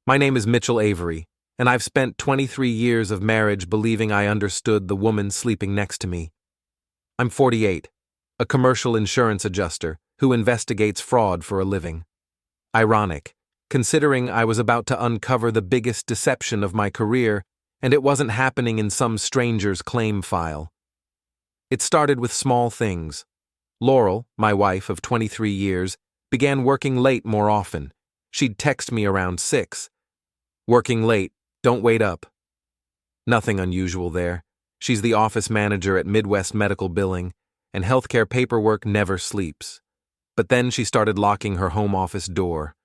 My name is Mitchell Avery, and I've spent 23 years of marriage believing I understood the woman sleeping next to me. I'm 48, a commercial insurance adjuster who investigates fraud for a living. Ironic, considering I was about to uncover the biggest deception of my career, and it wasn't happening in some stranger's claim file. It started with small things. Laurel, my wife of 23 years, began working late more often. She'd text me around 6. Working late, don't wait up. Nothing unusual there. She's the office manager at Midwest Medical Billing, and healthcare paperwork never sleeps. But then she started locking her home office door.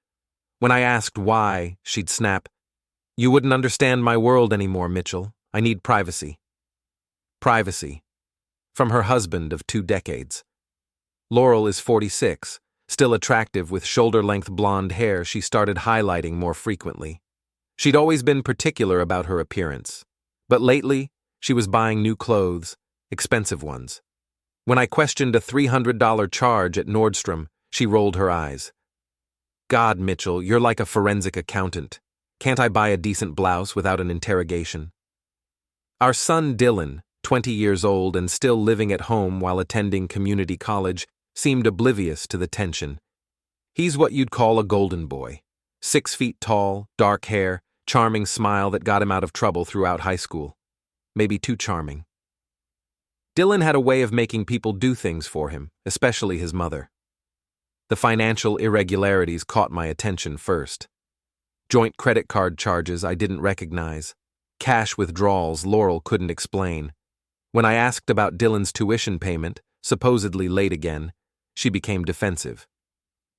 When I asked why, she'd snap, "You wouldn't understand my world anymore, Mitchell. I need privacy." Privacy. From her husband of 2 decades. Laurel is 46, still attractive with shoulder-length blonde hair she started highlighting more frequently. She'd always been particular about her appearance, but lately she was buying new clothes, expensive ones. When I questioned a $300 charge at Nordstrom, she rolled her eyes. "God, Mitchell, you're like a forensic accountant. Can't I buy a decent blouse without an interrogation?" Our son Dylan, 20 years old and still living at home while attending community college, seemed oblivious to the tension. He's what you'd call a golden boy. 6 feet tall, dark hair, charming smile that got him out of trouble throughout high school. Maybe too charming. Dylan had a way of making people do things for him, especially his mother. The financial irregularities caught my attention first. Joint credit card charges I didn't recognize. Cash withdrawals Laurel couldn't explain. When I asked about Dylan's tuition payment, supposedly late again, she became defensive.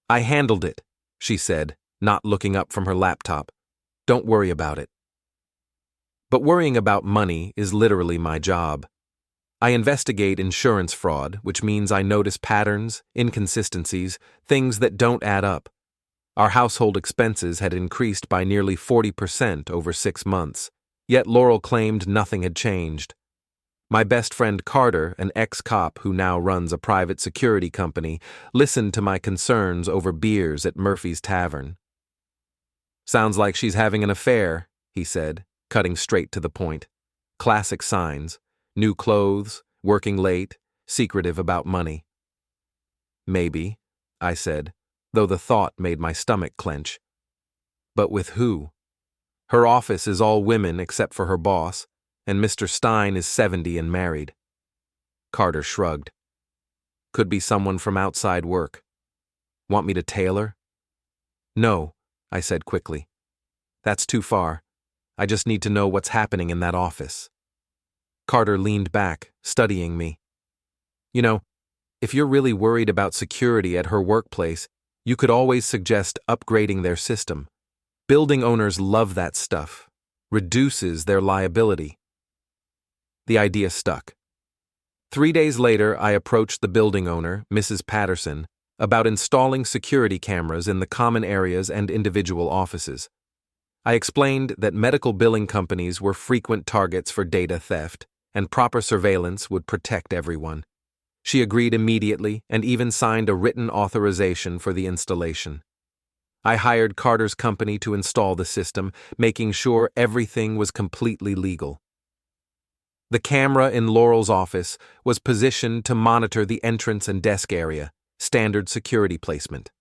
"I handled it," she said, not looking up from her laptop. "Don't worry about it." But worrying about money is literally my job. I investigate insurance fraud, which means I notice patterns, inconsistencies, things that don't add up. Our household expenses had increased by nearly 40% over 6 months, yet Laurel claimed nothing had changed. My best friend Carter, an ex-cop who now runs a private security company, listened to my concerns over beers at Murphy's Tavern. "Sounds like she's having an affair," he said, cutting straight to the point. Classic signs: new clothes, working late, secretive about money. "Maybe," I said, though the thought made my stomach clench. "But with who? Her office is all women except for her boss, and Mr. Stein is 70 and married." Carter shrugged. "Could be someone from outside work. Want me to tailor?" "No," I said quickly. "That's too far. I just need to know what's happening in that office." Carter leaned back, studying me. "You know, if you're really worried about security at her workplace, you could always suggest upgrading their system. Building owners love that stuff. Reduces their liability." The idea stuck. 3 days later, I approached the building owner, Mrs. Patterson, about installing security cameras in the common areas and individual offices. I explained that medical billing companies were frequent targets for data theft, and proper surveillance would protect everyone. She agreed immediately and even signed a written authorization for the installation. I hired Carter's company to install the system, making sure everything was completely legal. The camera in Laurel's office was positioned to monitor the entrance and desk area, standard security placement.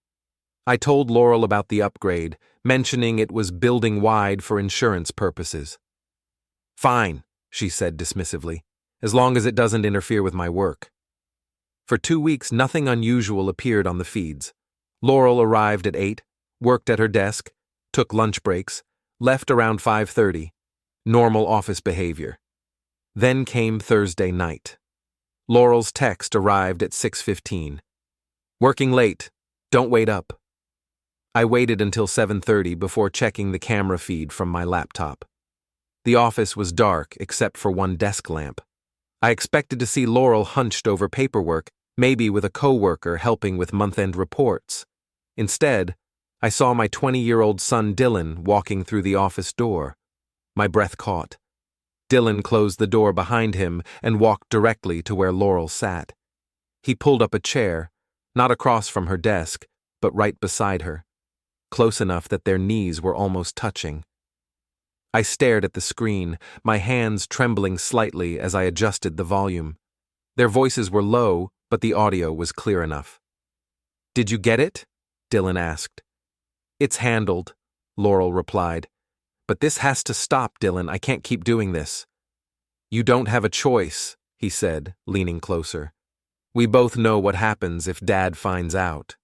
I told Laurel about the upgrade, mentioning it was building-wide for insurance purposes. "Fine," she said dismissively, "as long as it doesn't interfere with my work." For 2 weeks, nothing unusual appeared on the feeds. Laurel arrived at 8, worked at her desk, took lunch breaks, left around 5:30. Normal office behavior. Then came Thursday night. Laurel's text arrived at 6:15. "Working late. Don't wait up." I waited until 7:30 before checking the camera feed from my laptop. The office was dark except for one desk lamp. I expected to see Laurel hunched over paperwork, maybe with a coworker helping with month-end reports. Instead, I saw my 20-year-old son Dylan walking through the office door. My breath caught. Dylan closed the door behind him and walked directly to where Laurel sat. He pulled up a chair, not across from her desk, but right beside her. close enough that their knees were almost touching. I stared at the screen, my hands trembling slightly as I adjusted the volume. Their voices were low, but the audio was clear enough. "Did you get it?" Dylan asked. "It's handled," Laurel replied. "But this has to stop, Dylan. I can't keep doing this." "You don't have a choice," he said, leaning closer. "We both know what happens if Dad finds out."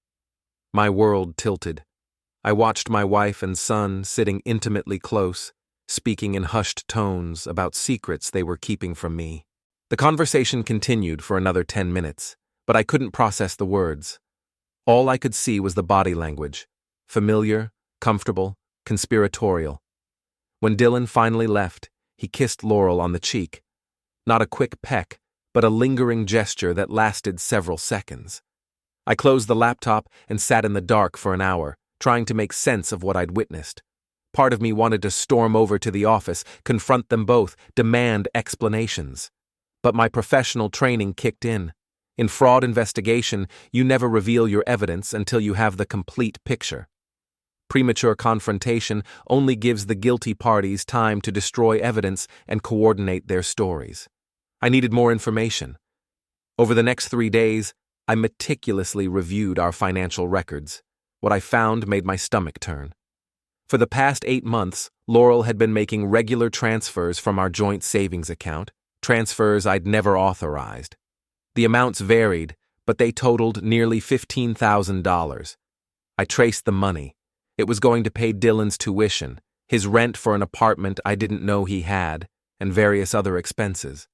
My world tilted. I watched my wife and son sitting intimately close, speaking in hushed tones about secrets they were keeping from me. The conversation continued for another 10 minutes, but I couldn't process the words. All I could see was the body language, familiar, comfortable, conspiratorial. When Dylan finally left, he kissed Laurel on the cheek. Not a quick peck, but a lingering gesture that lasted several seconds. I closed the laptop and sat in the dark for an hour, trying to make sense of what I'd witnessed. Part of me wanted to storm over to the office, confront them both, demand explanations. But my professional training kicked in. In fraud investigation, you never reveal your evidence until you have the complete picture. Premature confrontation only gives the guilty parties time to destroy evidence and coordinate their stories. I needed more information. Over the next 3 days, I meticulously reviewed our financial records. What I found made my stomach turn. For the past 8 months, Laurel had been making regular transfers from our joint savings account, transfers I'd never authorized. The amounts varied, but they totaled nearly $15,000. I traced the money. It was going to pay Dylan's tuition, his rent for an apartment I didn't know he had, and various other expenses.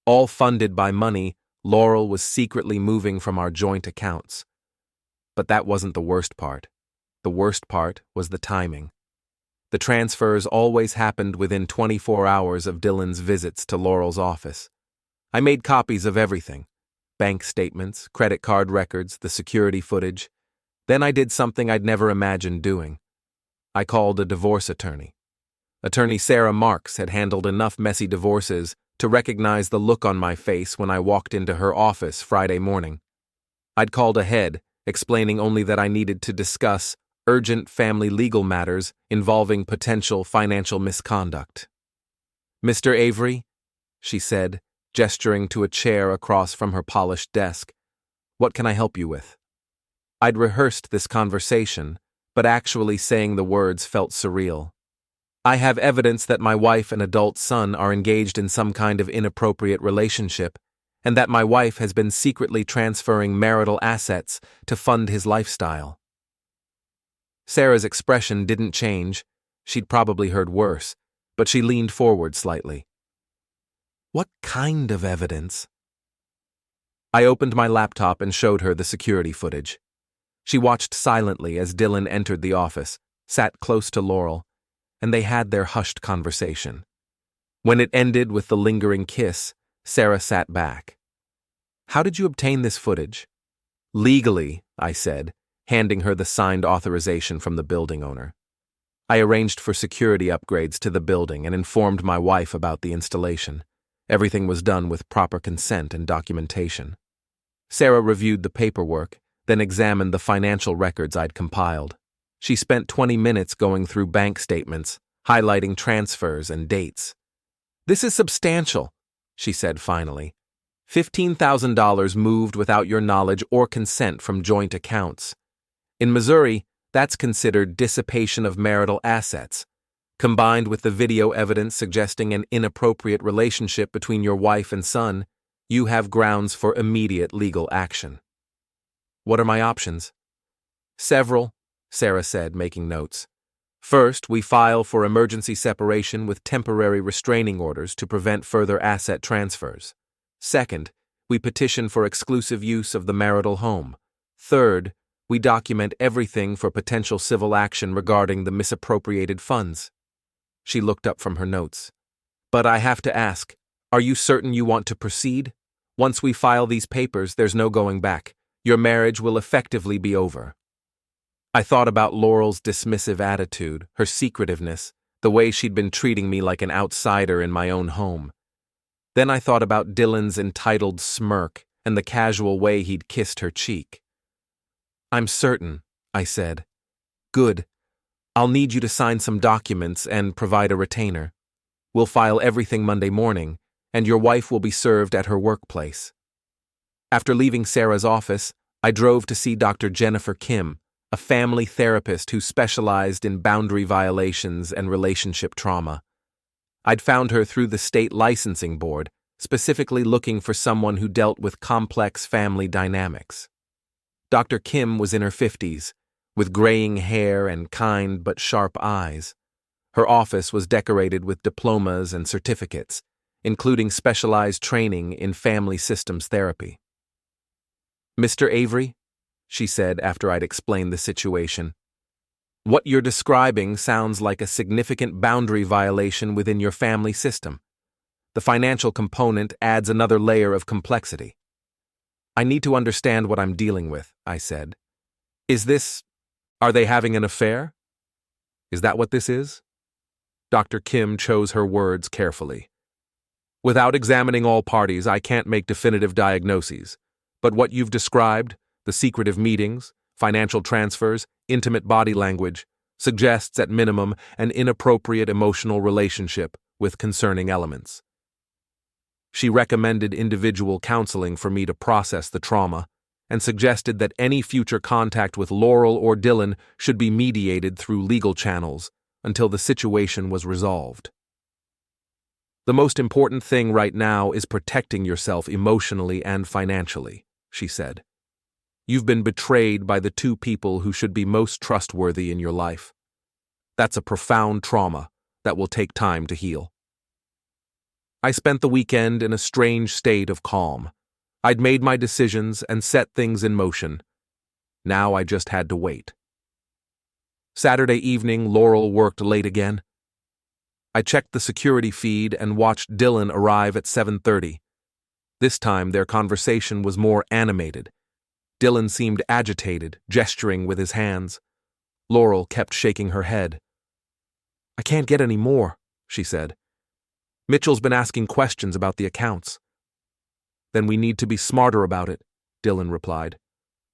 All funded by money Laurel was secretly moving from our joint accounts. But that wasn't the worst part. The worst part was the timing. The transfers always happened within 24 hours of Dylan's visits to Laurel's office. I made copies of everything: bank statements, credit card records, the security footage. Then I did something I'd never imagined doing. I called a divorce attorney. Attorney Sarah Marks had handled enough messy divorces to recognize the look on my face when I walked into her office Friday morning. I'd called ahead, explaining only that I needed to discuss urgent family legal matters involving potential financial misconduct. "Mr. Avery," she said, gesturing to a chair across from her polished desk, "what can I help you with?" I'd rehearsed this conversation, but actually saying the words felt surreal. "I have evidence that my wife and adult son are engaged in some kind of inappropriate relationship, and that my wife has been secretly transferring marital assets to fund his lifestyle." Sarah's expression didn't change. She'd probably heard worse, but she leaned forward slightly. "What kind of evidence?" I opened my laptop and showed her the security footage. She watched silently as Dylan entered the office, sat close to Laurel, and they had their hushed conversation. When it ended with the lingering kiss, Sarah sat back. "How did you obtain this footage?" "Legally," I said, handing her the signed authorization from the building owner. I arranged for security upgrades to the building and informed my wife about the installation. Everything was done with proper consent and documentation. Sarah reviewed the paperwork, then examined the financial records I'd compiled. She spent 20 minutes going through bank statements, highlighting transfers and dates. "This is substantial," she said finally. $15,000 moved without your knowledge or consent from joint accounts. In Missouri, that's considered dissipation of marital assets. Combined with the video evidence suggesting an inappropriate relationship between your wife and son, you have grounds for immediate legal action." "What are my options?" "Several," Sarah said, making notes. "First, we file for emergency separation with temporary restraining orders to prevent further asset transfers. Second, we petition for exclusive use of the marital home. Third, we document everything for potential civil action regarding the misappropriated funds." She looked up from her notes. "But I have to ask, are you certain you want to proceed? Once we file these papers, there's no going back. Your marriage will effectively be over." I thought about Laurel's dismissive attitude, her secretiveness, the way she'd been treating me like an outsider in my own home. Then I thought about Dylan's entitled smirk and the casual way he'd kissed her cheek. "I'm certain," I said. Good. I'll need you to sign some documents and provide a retainer. We'll file everything Monday morning, and your wife will be served at her workplace. After leaving Sarah's office, I drove to see Dr. Jennifer Kim, a family therapist who specialized in boundary violations and relationship trauma. I'd found her through the state licensing board, specifically looking for someone who dealt with complex family dynamics. Dr. Kim was in her 50s, with graying hair and kind but sharp eyes. Her office was decorated with diplomas and certificates, including specialized training in family systems therapy. "Mr. Avery," she said after I'd explained the situation, "what you're describing sounds like a significant boundary violation within your family system. The financial component adds another layer of complexity." "I need to understand what I'm dealing with," I said. Are they having an affair? Is that what this is?" Dr. Kim chose her words carefully. "Without examining all parties, I can't make definitive diagnoses. But what you've described, the secretive meetings, financial transfers, intimate body language, suggests at minimum an inappropriate emotional relationship with concerning elements." She recommended individual counseling for me to process the trauma, and suggested that any future contact with Laurel or Dylan should be mediated through legal channels until the situation was resolved. "The most important thing right now is protecting yourself emotionally and financially," she said. "You've been betrayed by the two people who should be most trustworthy in your life. That's a profound trauma that will take time to heal." I spent the weekend in a strange state of calm. I'd made my decisions and set things in motion. Now I just had to wait. Saturday evening, Laurel worked late again. I checked the security feed and watched Dylan arrive at 7:30. This time, their conversation was more animated. Dylan seemed agitated, gesturing with his hands. Laurel kept shaking her head. "I can't get any more," she said. "Mitchell's been asking questions about the accounts." "Then we need to be smarter about it," Dylan replied.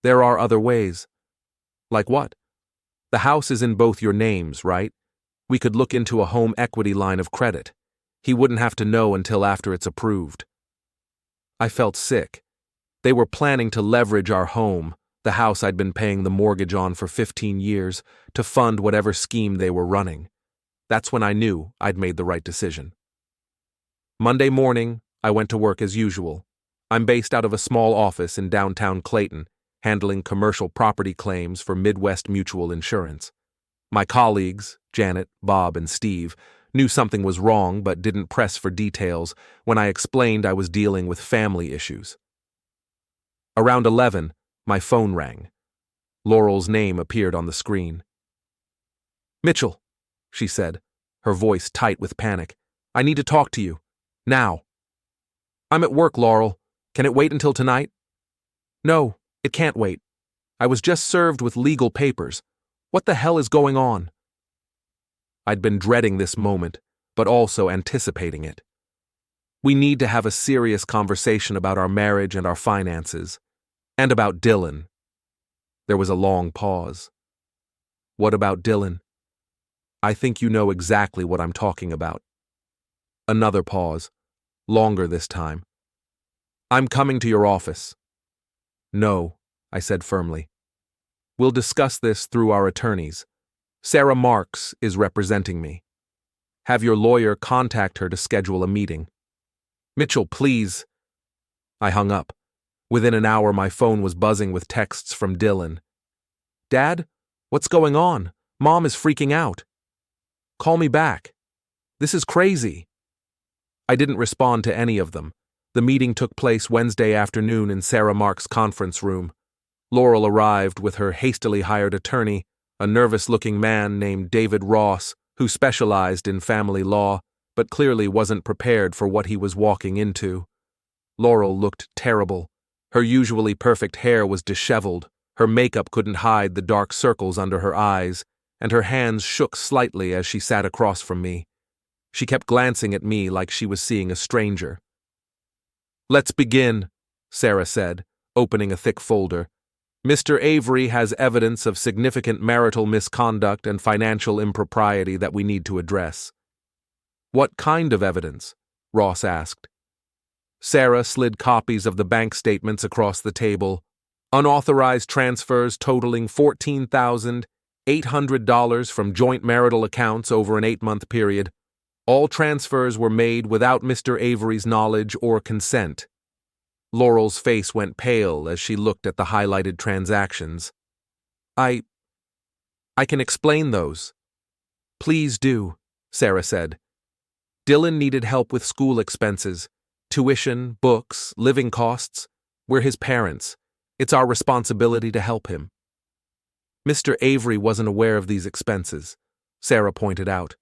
"There are other ways." "Like what?" "The house is in both your names, right? We could look into a home equity line of credit. He wouldn't have to know until after it's approved." I felt sick. They were planning to leverage our home, the house I'd been paying the mortgage on for 15 years, to fund whatever scheme they were running. That's when I knew I'd made the right decision. Monday morning, I went to work as usual. I'm based out of a small office in downtown Clayton, handling commercial property claims for Midwest Mutual Insurance. My colleagues, Janet, Bob, and Steve, knew something was wrong but didn't press for details when I explained I was dealing with family issues. Around 11, my phone rang. Laurel's name appeared on the screen. "Mitchell," she said, her voice tight with panic. "I need to talk to you. Now." "I'm at work, Laurel. Can it wait until tonight?" "No, it can't wait. I was just served with legal papers. What the hell is going on?" I'd been dreading this moment, but also anticipating it. "We need to have a serious conversation about our marriage and our finances. And about Dylan." There was a long pause. "What about Dylan?" "I think you know exactly what I'm talking about." Another pause, longer this time. "I'm coming to your office." "No," I said firmly. "We'll discuss this through our attorneys. Sarah Marks is representing me. Have your lawyer contact her to schedule a meeting." "Mitchell, please." I hung up. Within an hour, my phone was buzzing with texts from Dylan. "Dad, what's going on? Mom is freaking out. Call me back. This is crazy." I didn't respond to any of them. The meeting took place Wednesday afternoon in Sarah Marks' conference room. Laurel arrived with her hastily hired attorney, a nervous-looking man named David Ross, who specialized in family law, but clearly wasn't prepared for what he was walking into. Laurel looked terrible. Her usually perfect hair was disheveled, her makeup couldn't hide the dark circles under her eyes, and her hands shook slightly as she sat across from me. She kept glancing at me like she was seeing a stranger. "Let's begin," Sarah said, opening a thick folder. Mr. Avery has evidence of significant marital misconduct and financial impropriety that we need to address." "What kind of evidence?" Ross asked. Sarah slid copies of the bank statements across the table. Unauthorized transfers totaling $14,800 from joint marital accounts over an 8-month period. All transfers were made without Mr. Avery's knowledge or consent. Laurel's face went pale as she looked at the highlighted transactions. I can explain those." "Please do," Sarah said. "Dylan needed help with school expenses, tuition, books, living costs. We're his parents. It's our responsibility to help him." "Mr. Avery wasn't aware of these expenses," Sarah pointed out.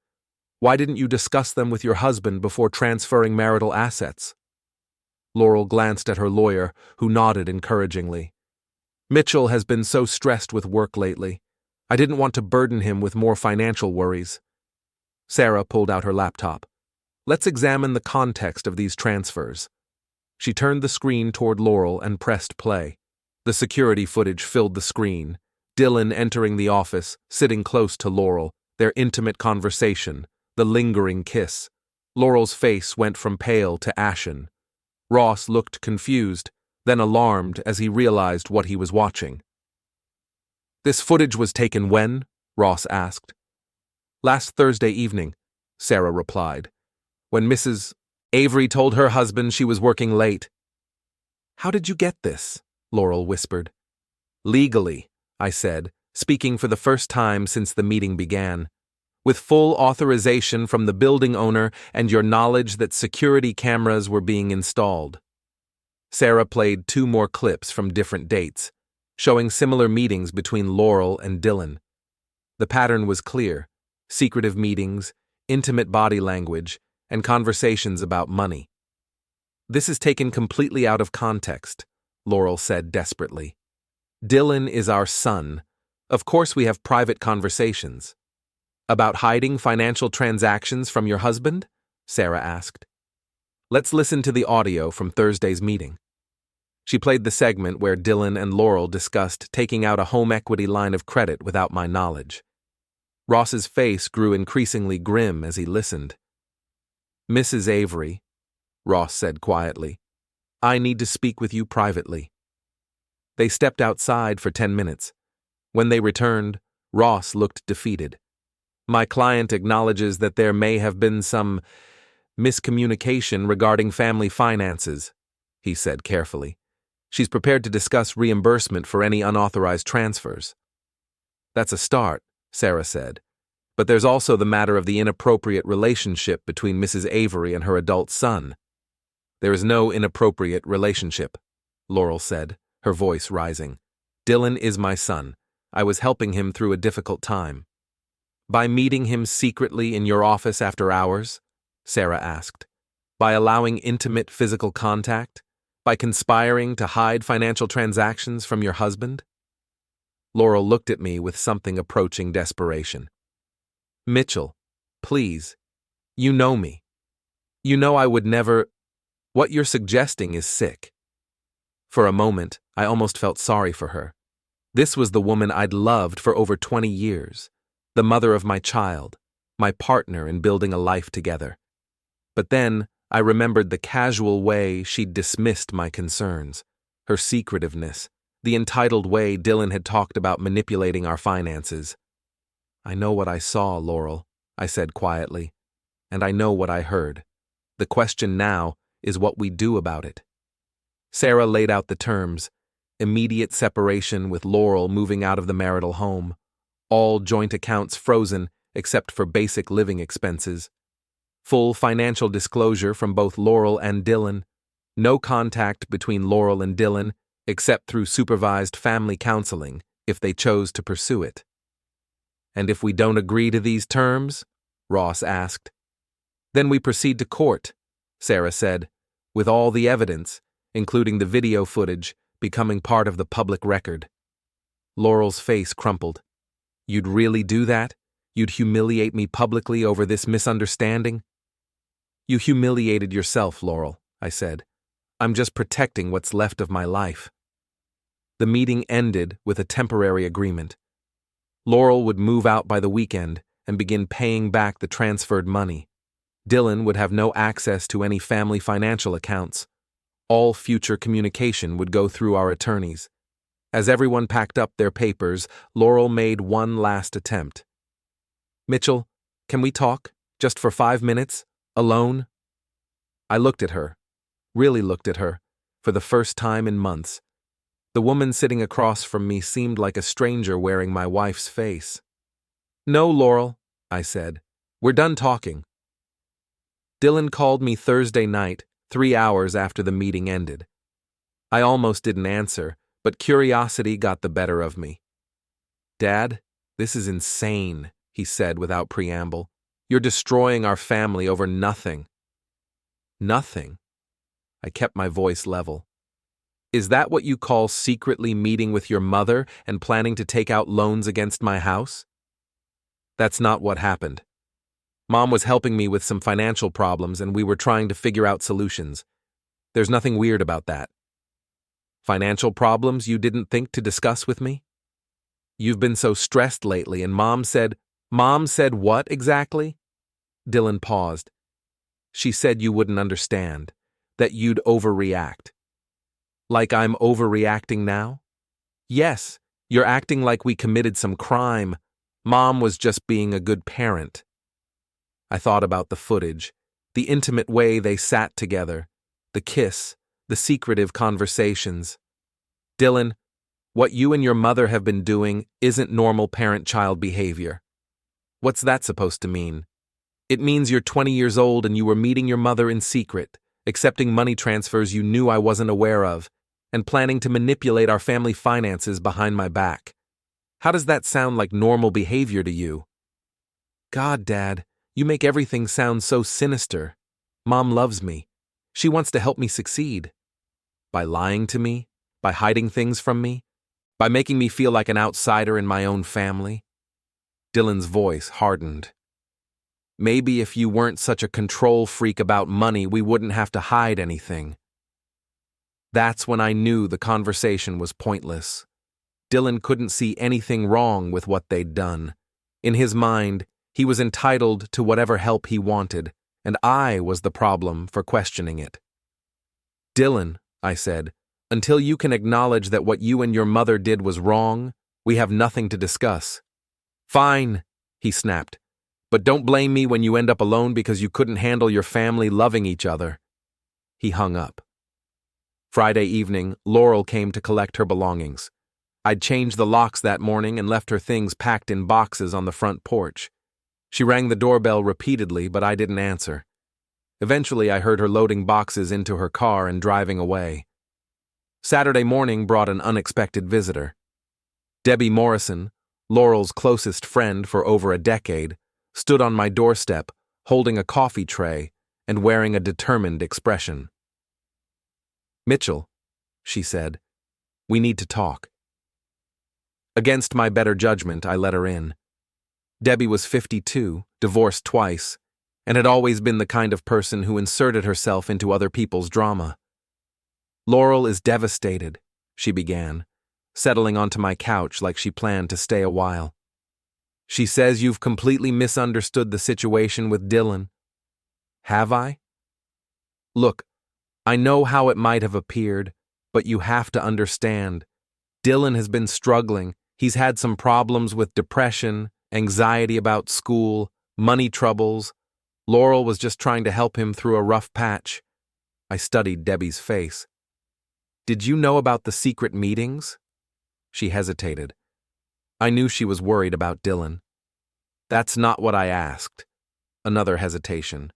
"Why didn't you discuss them with your husband before transferring marital assets?" Laurel glanced at her lawyer, who nodded encouragingly. "Mitchell has been so stressed with work lately. I didn't want to burden him with more financial worries." Sarah pulled out her laptop. "Let's examine the context of these transfers." She turned the screen toward Laurel and pressed play. The security footage filled the screen. Dylan entering the office, sitting close to Laurel, their intimate conversation, the lingering kiss. Laurel's face went from pale to ashen. Ross looked confused, then alarmed as he realized what he was watching. "This footage was taken when?" Ross asked. "Last Thursday evening," Sarah replied, "when Mrs. Avery told her husband she was working late." "How did you get this?" Laurel whispered. "Legally," I said, speaking for the first time since the meeting began. "With full authorization from the building owner and your knowledge that security cameras were being installed." Sarah played 2 more clips from different dates, showing similar meetings between Laurel and Dylan. The pattern was clear: secretive meetings, intimate body language, and conversations about money. "This is taken completely out of context," Laurel said desperately. "Dylan is our son. Of course we have private conversations." "About hiding financial transactions from your husband?" Sarah asked. "Let's listen to the audio from Thursday's meeting." She played the segment where Dylan and Laurel discussed taking out a home equity line of credit without my knowledge. Ross's face grew increasingly grim as he listened. "Mrs. Avery," Ross said quietly, "I need to speak with you privately." They stepped outside for 10 minutes. When they returned, Ross looked defeated. "My client acknowledges that there may have been some miscommunication regarding family finances," he said carefully. "She's prepared to discuss reimbursement for any unauthorized transfers." "That's a start," Sarah said. "But there's also the matter of the inappropriate relationship between Mrs. Avery and her adult son." "There is no inappropriate relationship," Laurel said, her voice rising. "Dylan is my son. I was helping him through a difficult time." "By meeting him secretly in your office after hours?" Sarah asked. "By allowing intimate physical contact? By conspiring to hide financial transactions from your husband?" Laurel looked at me with something approaching desperation. "Mitchell, please. You know me. You know I would never. What you're suggesting is sick." For a moment, I almost felt sorry for her. This was the woman I'd loved for over 20 years. The mother of my child, my partner in building a life together. But then I remembered the casual way she'd dismissed my concerns, her secretiveness, the entitled way Dylan had talked about manipulating our finances. "I know what I saw, Laurel," I said quietly, "and I know what I heard. The question now is what we do about it." Sarah laid out the terms: immediate separation with Laurel moving out of the marital home, all joint accounts frozen except for basic living expenses, full financial disclosure from both Laurel and Dylan, no contact between Laurel and Dylan except through supervised family counseling if they chose to pursue it. "And if we don't agree to these terms?" Ross asked. "Then we proceed to court," Sarah said, "with all the evidence, including the video footage, becoming part of the public record." Laurel's face crumpled. "You'd really do that? You'd humiliate me publicly over this misunderstanding?" "You humiliated yourself, Laurel," I said. "I'm just protecting what's left of my life." The meeting ended with a temporary agreement. Laurel would move out by the weekend and begin paying back the transferred money. Dylan would have no access to any family financial accounts. All future communication would go through our attorneys. As everyone packed up their papers, Laurel made one last attempt. "Mitchell, can we talk? Just for 5 minutes? Alone?" I looked at her, really looked at her, for the first time in months. The woman sitting across from me seemed like a stranger wearing my wife's face. "No, Laurel," I said. "We're done talking." Dylan called me Thursday night, 3 hours after the meeting ended. I almost didn't answer, but curiosity got the better of me. "Dad, this is insane," he said without preamble. "You're destroying our family over nothing." "Nothing?" I kept my voice level. "Is that what you call secretly meeting with your mother and planning to take out loans against my house?" "That's not what happened. Mom was helping me with some financial problems and we were trying to figure out solutions. There's nothing weird about that." "Financial problems you didn't think to discuss with me?" "You've been so stressed lately and Mom said—" "Mom said what exactly?" Dylan paused. "She said you wouldn't understand, that you'd overreact." "Like I'm overreacting now?" "Yes, you're acting like we committed some crime. Mom was just being a good parent." I thought about the footage, the intimate way they sat together, the kiss, the secretive conversations. "Dylan, what you and your mother have been doing isn't normal parent-child behavior." "What's that supposed to mean?" "It means you're 20 years old and you were meeting your mother in secret, accepting money transfers you knew I wasn't aware of, and planning to manipulate our family finances behind my back. How does that sound like normal behavior to you?" "God, Dad, you make everything sound so sinister. Mom loves me. She wants to help me succeed." "By lying to me? By hiding things from me? By making me feel like an outsider in my own family?" Dylan's voice hardened. "Maybe if you weren't such a control freak about money, we wouldn't have to hide anything." That's when I knew the conversation was pointless. Dylan couldn't see anything wrong with what they'd done. In his mind, he was entitled to whatever help he wanted, and I was the problem for questioning it. "Dylan," I said, "until you can acknowledge that what you and your mother did was wrong, we have nothing to discuss." "Fine," he snapped, "but don't blame me when you end up alone because you couldn't handle your family loving each other." He hung up. Friday evening, Laurel came to collect her belongings. I'd changed the locks that morning and left her things packed in boxes on the front porch. She rang the doorbell repeatedly, but I didn't answer. Eventually, I heard her loading boxes into her car and driving away. Saturday morning brought an unexpected visitor. Debbie Morrison, Laurel's closest friend for over a decade, stood on my doorstep, holding a coffee tray and wearing a determined expression. "Mitchell," she said, "we need to talk." Against my better judgment, I let her in. Debbie was 52, divorced twice, and had always been the kind of person who inserted herself into other people's drama. "Laurel is devastated," she began, settling onto my couch like she planned to stay a while. "She says you've completely misunderstood the situation with Dylan." "Have I?" "Look, I know how it might have appeared, but you have to understand. Dylan has been struggling. He's had some problems with depression, anxiety about school, money troubles. Laurel was just trying to help him through a rough patch." I studied Debbie's face. "Did you know about the secret meetings?" She hesitated. I knew she was worried about Dylan. "That's not what I asked." Another hesitation.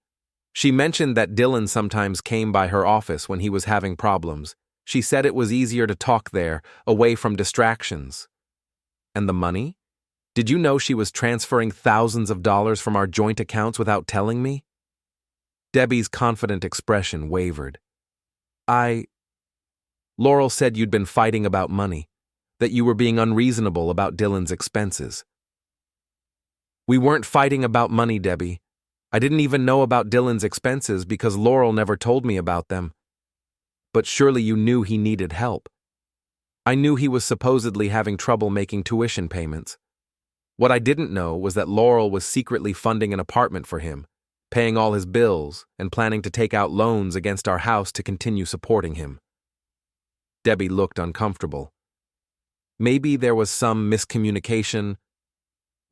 "She mentioned that Dylan sometimes came by her office when he was having problems. She said it was easier to talk there, away from distractions." "And the money? Did you know she was transferring thousands of dollars from our joint accounts without telling me?" Debbie's confident expression wavered. Laurel said you'd been fighting about money, that you were being unreasonable about Dylan's expenses." "We weren't fighting about money, Debbie. I didn't even know about Dylan's expenses because Laurel never told me about them." "But surely you knew he needed help." I knew he was supposedly having trouble making tuition payments. What I didn't know was that Laurel was secretly funding an apartment for him, paying all his bills, and planning to take out loans against our house to continue supporting him. Debbie looked uncomfortable. Maybe there was some miscommunication.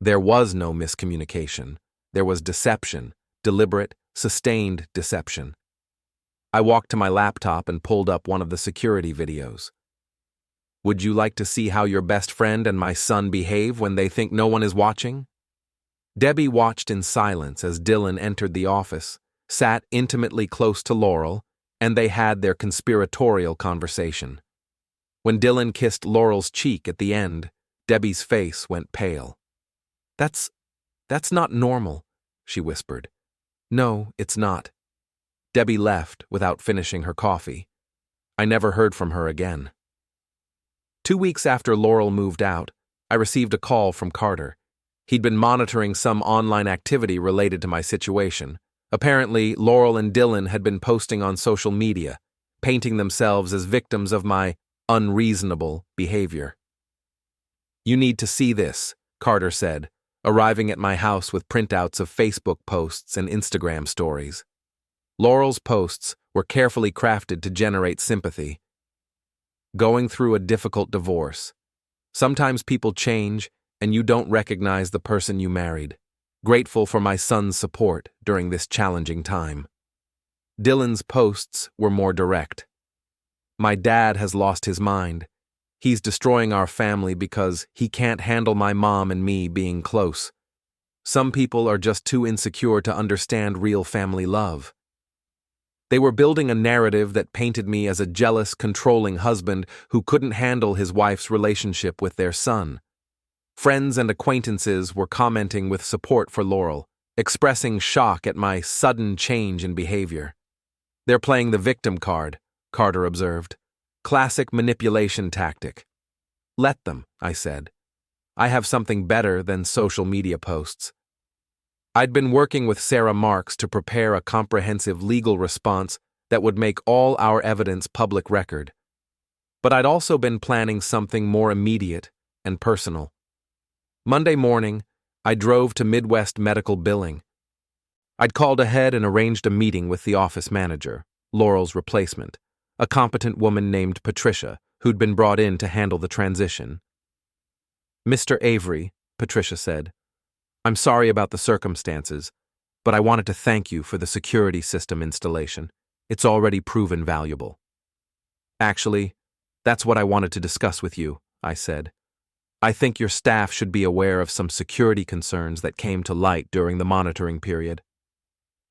There was no miscommunication. There was deception, deliberate, sustained deception. I walked to my laptop and pulled up one of the security videos. Would you like to see how your best friend and my son behave when they think no one is watching? Debbie watched in silence as Dylan entered the office, sat intimately close to Laurel, and they had their conspiratorial conversation. When Dylan kissed Laurel's cheek at the end, Debbie's face went pale. That's not normal," she whispered. "No, it's not." Debbie left without finishing her coffee. I never heard from her again. 2 weeks after Laurel moved out, I received a call from Carter. He'd been monitoring some online activity related to my situation. Apparently, Laurel and Dylan had been posting on social media, painting themselves as victims of my unreasonable behavior. "You need to see this," Carter said, arriving at my house with printouts of Facebook posts and Instagram stories. Laurel's posts were carefully crafted to generate sympathy. Going through a difficult divorce. Sometimes people change, and you don't recognize the person you married. Grateful for my son's support during this challenging time. Dylan's posts were more direct. "My dad has lost his mind. He's destroying our family because he can't handle my mom and me being close. Some people are just too insecure to understand real family love." They were building a narrative that painted me as a jealous, controlling husband who couldn't handle his wife's relationship with their son. Friends and acquaintances were commenting with support for Laurel, expressing shock at my sudden change in behavior. "They're playing the victim card," Carter observed. "Classic manipulation tactic." "Let them," I said. "I have something better than social media posts." I'd been working with Sarah Marks to prepare a comprehensive legal response that would make all our evidence public record. But I'd also been planning something more immediate and personal. Monday morning, I drove to Midwest Medical Billing. I'd called ahead and arranged a meeting with the office manager, Laurel's replacement, a competent woman named Patricia, who'd been brought in to handle the transition. "Mr. Avery," Patricia said, "I'm sorry about the circumstances, but I wanted to thank you for the security system installation. It's already proven valuable." "Actually, that's what I wanted to discuss with you," I said. "I think your staff should be aware of some security concerns that came to light during the monitoring period."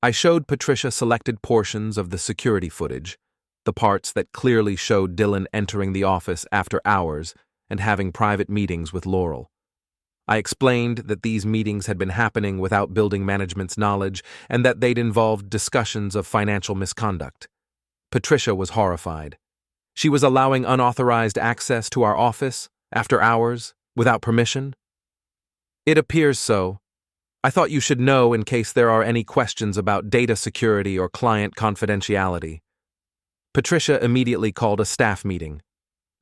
I showed Patricia selected portions of the security footage, the parts that clearly showed Dylan entering the office after hours and having private meetings with Laurel. I explained that these meetings had been happening without building management's knowledge and that they'd involved discussions of financial misconduct. Patricia was horrified. She was allowing unauthorized access to our office, after hours, without permission? "It appears so. I thought you should know in case there are any questions about data security or client confidentiality." Patricia immediately called a staff meeting.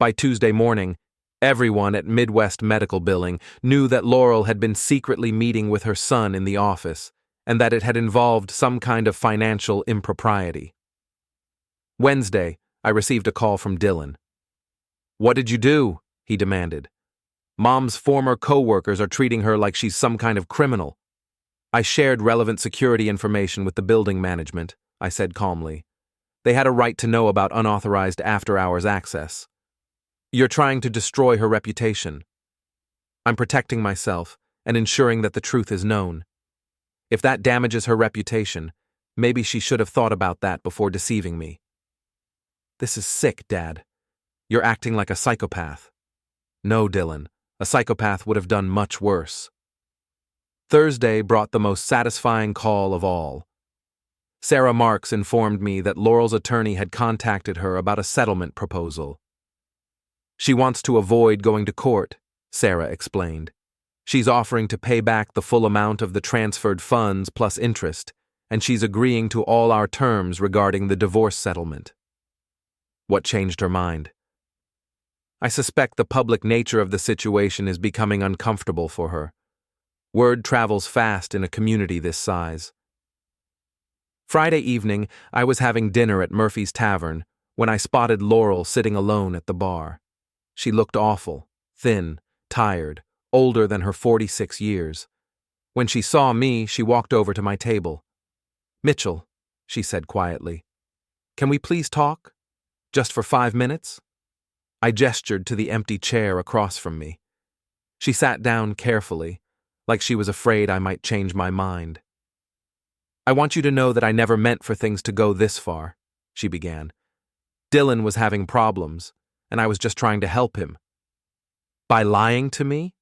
By Tuesday morning, everyone at Midwest Medical Billing knew that Laurel had been secretly meeting with her son in the office, and that it had involved some kind of financial impropriety. Wednesday, I received a call from Dylan. "What did you do?" he demanded. "Mom's former co-workers are treating her like she's some kind of criminal." I shared relevant security information with the building management, I said calmly. They had a right to know about unauthorized after-hours access. "You're trying to destroy her reputation." "I'm protecting myself and ensuring that the truth is known. If that damages her reputation, maybe she should have thought about that before deceiving me." "This is sick, Dad. You're acting like a psychopath." "No, Dylan. A psychopath would have done much worse." Thursday brought the most satisfying call of all. Sarah Marks informed me that Laurel's attorney had contacted her about a settlement proposal. "She wants to avoid going to court," Sarah explained. "She's offering to pay back the full amount of the transferred funds plus interest, and she's agreeing to all our terms regarding the divorce settlement." What changed her mind? I suspect the public nature of the situation is becoming uncomfortable for her. Word travels fast in a community this size. Friday evening, I was having dinner at Murphy's Tavern when I spotted Laurel sitting alone at the bar. She looked awful, thin, tired, older than her 46 years. When she saw me, she walked over to my table. "Mitchell," she said quietly, "can we please talk? Just for 5 minutes?" I gestured to the empty chair across from me. She sat down carefully, like she was afraid I might change my mind. "I want you to know that I never meant for things to go this far," she began. "Dylan was having problems, and I was just trying to help him." "By lying to me?"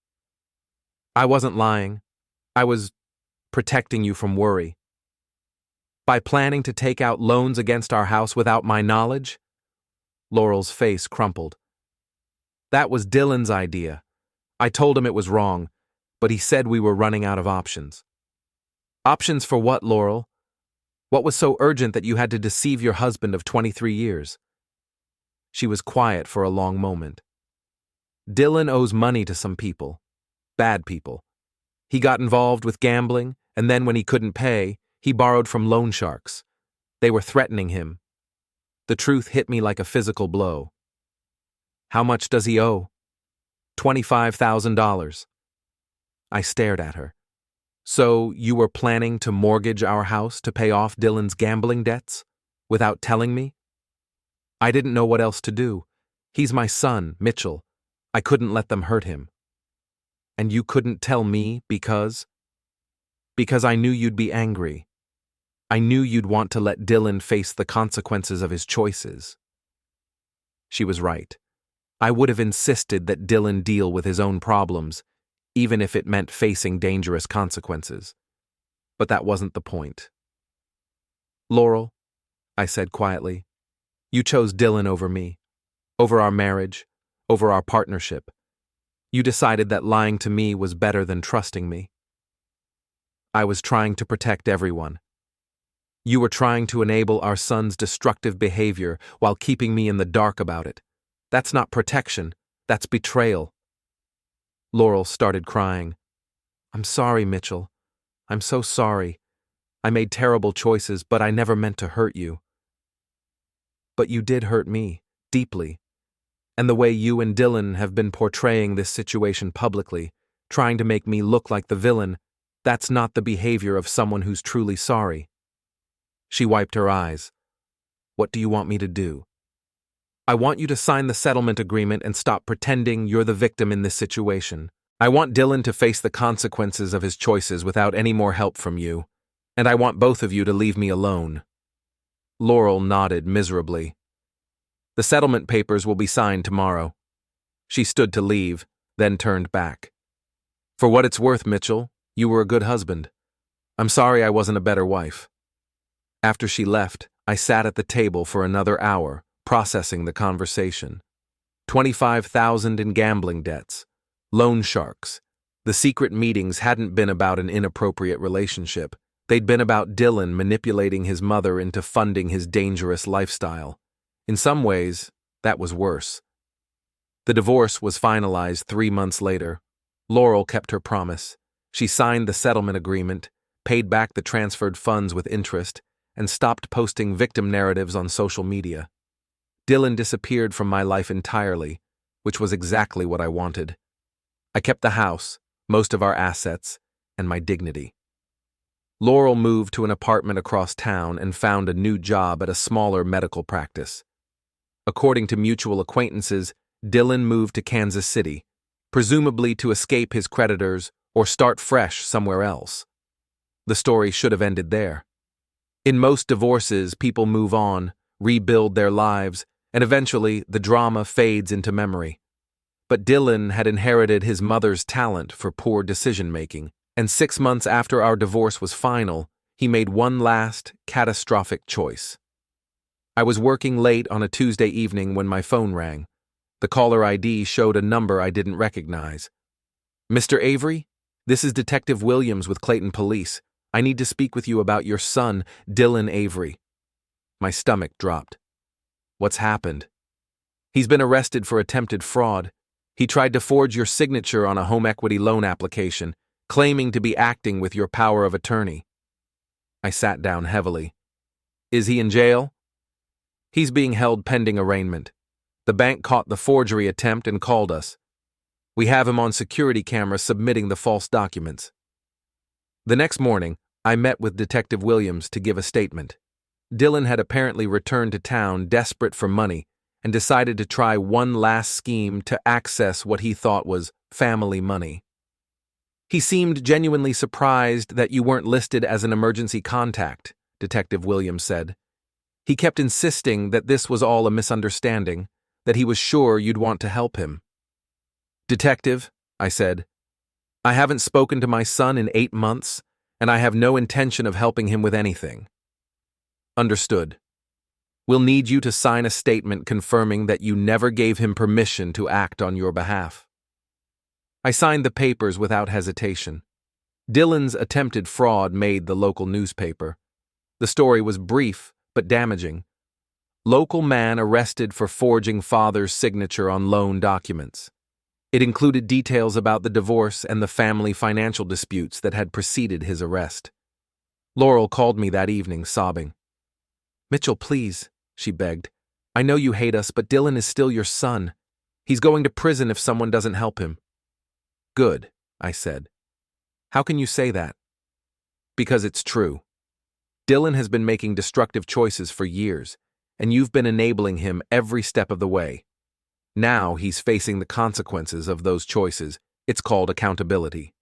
"I wasn't lying. I was protecting you from worry." "By planning to take out loans against our house without my knowledge?" Laurel's face crumpled. "That was Dylan's idea. I told him it was wrong, but he said we were running out of options." "Options for what, Laurel? What was so urgent that you had to deceive your husband of 23 years? She was quiet for a long moment. "Dylan owes money to some people. Bad people. He got involved with gambling, and then when he couldn't pay, he borrowed from loan sharks. They were threatening him. The truth hit me like a physical blow." "How much does he owe?" $25,000. I stared at her. "So you were planning to mortgage our house to pay off Dylan's gambling debts? Without telling me?" "I didn't know what else to do. He's my son, Mitchell. I couldn't let them hurt him." "And you couldn't tell me because?" "Because I knew you'd be angry. I knew you'd want to let Dylan face the consequences of his choices." She was right. I would have insisted that Dylan deal with his own problems, even if it meant facing dangerous consequences. But that wasn't the point. "Laurel," I said quietly, "you chose Dylan over me, over our marriage, over our partnership. You decided that lying to me was better than trusting me. I was trying to protect everyone. You were trying to enable our son's destructive behavior while keeping me in the dark about it. That's not protection, that's betrayal." Laurel started crying. "I'm sorry, Mitchell. I'm so sorry. I made terrible choices, but I never meant to hurt you." "But you did hurt me, deeply. And the way you and Dylan have been portraying this situation publicly, trying to make me look like the villain, that's not the behavior of someone who's truly sorry." She wiped her eyes. "What do you want me to do?" "I want you to sign the settlement agreement and stop pretending you're the victim in this situation. I want Dylan to face the consequences of his choices without any more help from you, and I want both of you to leave me alone." Laurel nodded miserably. "The settlement papers will be signed tomorrow." She stood to leave, then turned back. "For what it's worth, Mitchell, you were a good husband. I'm sorry I wasn't a better wife." After she left, I sat at the table for another hour, processing the conversation. 25,000 in gambling debts, loan sharks. The secret meetings hadn't been about an inappropriate relationship. They'd been about Dylan manipulating his mother into funding his dangerous lifestyle. In some ways, that was worse. The divorce was finalized 3 months later. Laurel kept her promise. She signed the settlement agreement, paid back the transferred funds with interest, and stopped posting victim narratives on social media. Dylan disappeared from my life entirely, which was exactly what I wanted. I kept the house, most of our assets, and my dignity. Laurel moved to an apartment across town and found a new job at a smaller medical practice. According to mutual acquaintances, Dylan moved to Kansas City, presumably to escape his creditors or start fresh somewhere else. The story should have ended there. In most divorces, people move on, rebuild their lives, and eventually the drama fades into memory. But Dylan had inherited his mother's talent for poor decision-making, and 6 months after our divorce was final, he made one last, catastrophic choice. I was working late on a Tuesday evening when my phone rang. The caller ID showed a number I didn't recognize. "Mr. Avery, this is Detective Williams with Clayton Police. I need to speak with you about your son, Dylan Avery." My stomach dropped. "What's happened?" He's been arrested for attempted fraud. He tried to forge your signature on a home equity loan application, claiming to be acting with your power of attorney. I sat down heavily. Is he in jail? He's being held pending arraignment. The bank caught the forgery attempt and called us. We have him on security camera submitting the false documents. The next morning, I met with Detective Williams to give a statement. Dylan had apparently returned to town desperate for money and decided to try one last scheme to access what he thought was family money. He seemed genuinely surprised that you weren't listed as an emergency contact, Detective Williams said. He kept insisting that this was all a misunderstanding, that he was sure you'd want to help him. Detective, I said, I haven't spoken to my son in 8 months, and I have no intention of helping him with anything. Understood. We'll need you to sign a statement confirming that you never gave him permission to act on your behalf. I signed the papers without hesitation. Dylan's attempted fraud made the local newspaper. The story was brief but damaging. Local man arrested for forging father's signature on loan documents. It included details about the divorce and the family financial disputes that had preceded his arrest. Laurel called me that evening, sobbing. Mitchell, please, she begged. I know you hate us, but Dylan is still your son. He's going to prison if someone doesn't help him. Good, I said. How can you say that? Because it's true. Dylan has been making destructive choices for years, and you've been enabling him every step of the way. Now he's facing the consequences of those choices. It's called accountability.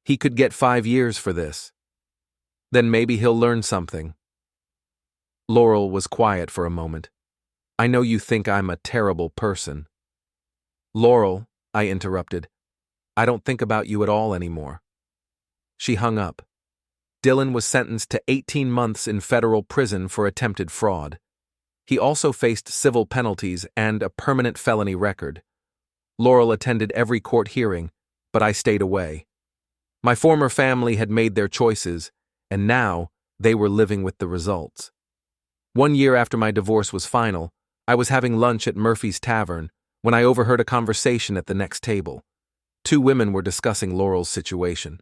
He could get 5 years for this. Then maybe he'll learn something. Laurel was quiet for a moment. I know you think I'm a terrible person. Laurel, I interrupted, I don't think about you at all anymore. She hung up. Dylan was sentenced to 18 months in federal prison for attempted fraud. He also faced civil penalties and a permanent felony record. Laurel attended every court hearing, but I stayed away. My former family had made their choices, and now they were living with the results. 1 year after my divorce was final, I was having lunch at Murphy's Tavern when I overheard a conversation at the next table. 2 women were discussing Laurel's situation.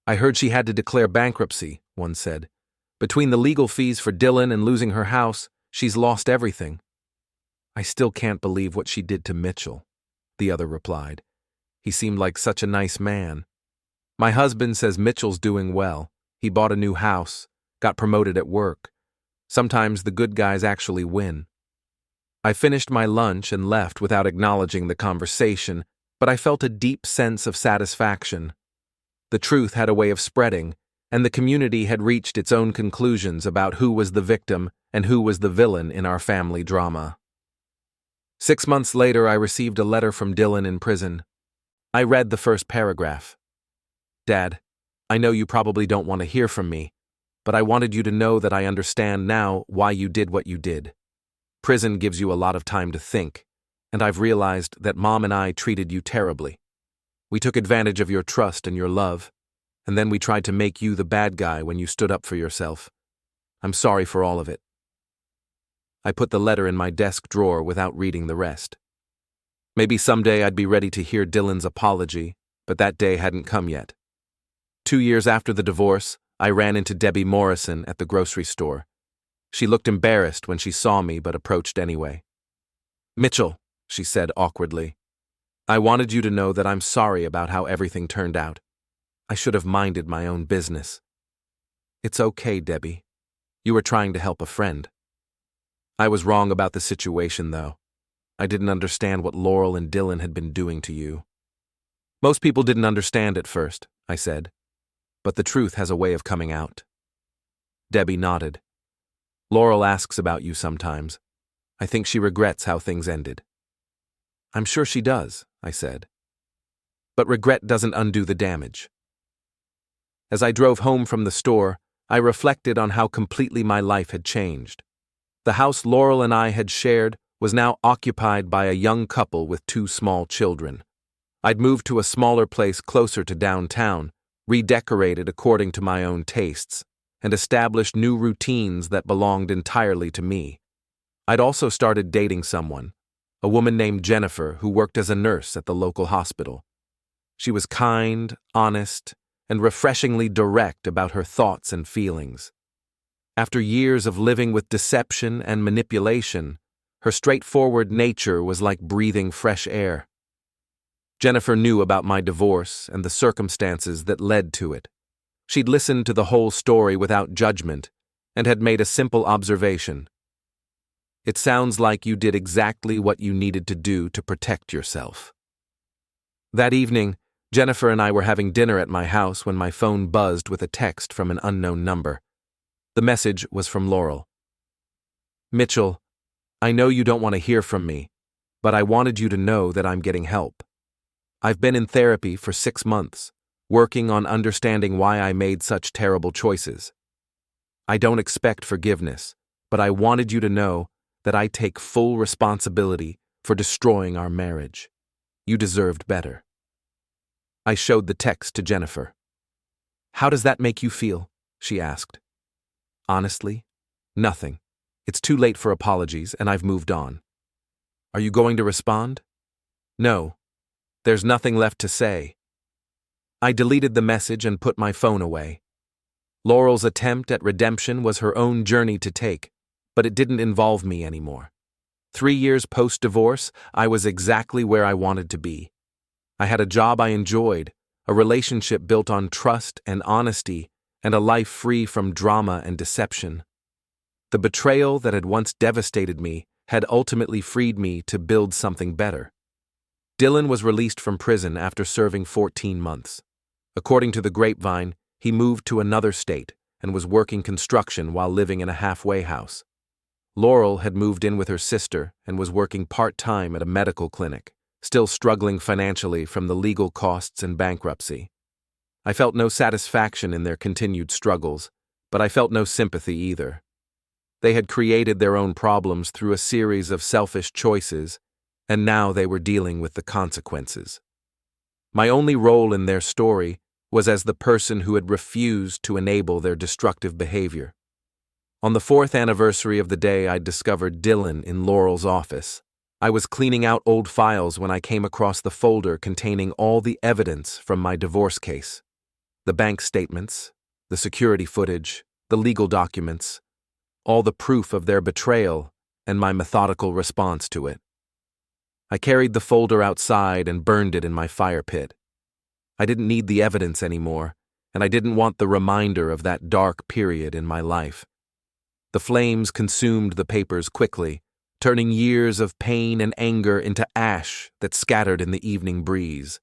I heard she had to declare bankruptcy, one said. Between the legal fees for Dylan and losing her house, she's lost everything. I still can't believe what she did to Mitchell, the other replied. He seemed like such a nice man. My husband says Mitchell's doing well. He bought a new house, got promoted at work. Sometimes the good guys actually win. I finished my lunch and left without acknowledging the conversation, but I felt a deep sense of satisfaction. The truth had a way of spreading, and the community had reached its own conclusions about who was the victim and who was the villain in our family drama. 6 months later, I received a letter from Dylan in prison. I read the first paragraph. Dad, I know you probably don't want to hear from me, but I wanted you to know that I understand now why you did what you did. Prison gives you a lot of time to think, and I've realized that Mom and I treated you terribly. We took advantage of your trust and your love, and then we tried to make you the bad guy when you stood up for yourself. I'm sorry for all of it. I put the letter in my desk drawer without reading the rest. Maybe someday I'd be ready to hear Dylan's apology, but that day hadn't come yet. 2 years after the divorce, I ran into Debbie Morrison at the grocery store. She looked embarrassed when she saw me but approached anyway. Mitchell, she said awkwardly, I wanted you to know that I'm sorry about how everything turned out. I should have minded my own business. It's okay, Debbie. You were trying to help a friend. I was wrong about the situation, though. I didn't understand what Laurel and Dylan had been doing to you. Most people didn't understand at first, I said, but the truth has a way of coming out. Debbie nodded. Laurel asks about you sometimes. I think she regrets how things ended. I'm sure she does, I said. But regret doesn't undo the damage. As I drove home from the store, I reflected on how completely my life had changed. The house Laurel and I had shared was now occupied by a young couple with 2 small children. I'd moved to a smaller place closer to downtown, redecorated according to my own tastes, and established new routines that belonged entirely to me. I'd also started dating someone, a woman named Jennifer who worked as a nurse at the local hospital. She was kind, honest, and refreshingly direct about her thoughts and feelings. After years of living with deception and manipulation, her straightforward nature was like breathing fresh air. Jennifer knew about my divorce and the circumstances that led to it. She'd listened to the whole story without judgment and had made a simple observation. "It sounds like you did exactly what you needed to do to protect yourself." That evening, Jennifer and I were having dinner at my house when my phone buzzed with a text from an unknown number. The message was from Laurel. "Mitchell, I know you don't want to hear from me, but I wanted you to know that I'm getting help. I've been in therapy for 6 months, working on understanding why I made such terrible choices. I don't expect forgiveness, but I wanted you to know that I take full responsibility for destroying our marriage. You deserved better." I showed the text to Jennifer. "How does that make you feel?" she asked. "Honestly, nothing. It's too late for apologies, and I've moved on." "Are you going to respond?" "No. There's nothing left to say." I deleted the message and put my phone away. Laurel's attempt at redemption was her own journey to take, but it didn't involve me anymore. 3 years post-divorce, I was exactly where I wanted to be. I had a job I enjoyed, a relationship built on trust and honesty, and a life free from drama and deception. The betrayal that had once devastated me had ultimately freed me to build something better. Dylan was released from prison after serving 14 months. According to the grapevine, he moved to another state and was working construction while living in a halfway house. Laurel had moved in with her sister and was working part-time at a medical clinic, still struggling financially from the legal costs and bankruptcy. I felt no satisfaction in their continued struggles, but I felt no sympathy either. They had created their own problems through a series of selfish choices, and now they were dealing with the consequences. My only role in their story was as the person who had refused to enable their destructive behavior. On the 4th anniversary of the day I'd discovered Dylan in Laurel's office, I was cleaning out old files when I came across the folder containing all the evidence from my divorce case. The bank statements, the security footage, the legal documents, all the proof of their betrayal and my methodical response to it. I carried the folder outside and burned it in my fire pit. I didn't need the evidence anymore, and I didn't want the reminder of that dark period in my life. The flames consumed the papers quickly, turning years of pain and anger into ash that scattered in the evening breeze.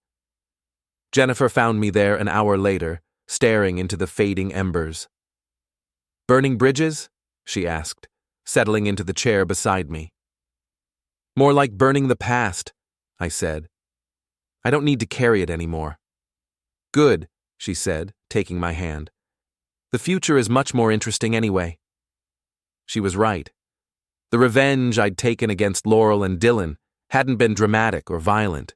Jennifer found me there an hour later, staring into the fading embers. "Burning bridges?" she asked, settling into the chair beside me. "More like burning the past," I said. "I don't need to carry it anymore." "Good," she said, taking my hand. "The future is much more interesting anyway." She was right. The revenge I'd taken against Laurel and Dylan hadn't been dramatic or violent.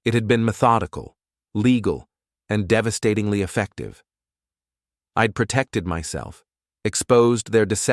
It had been methodical, legal, and devastatingly effective. I'd protected myself, exposed their deception,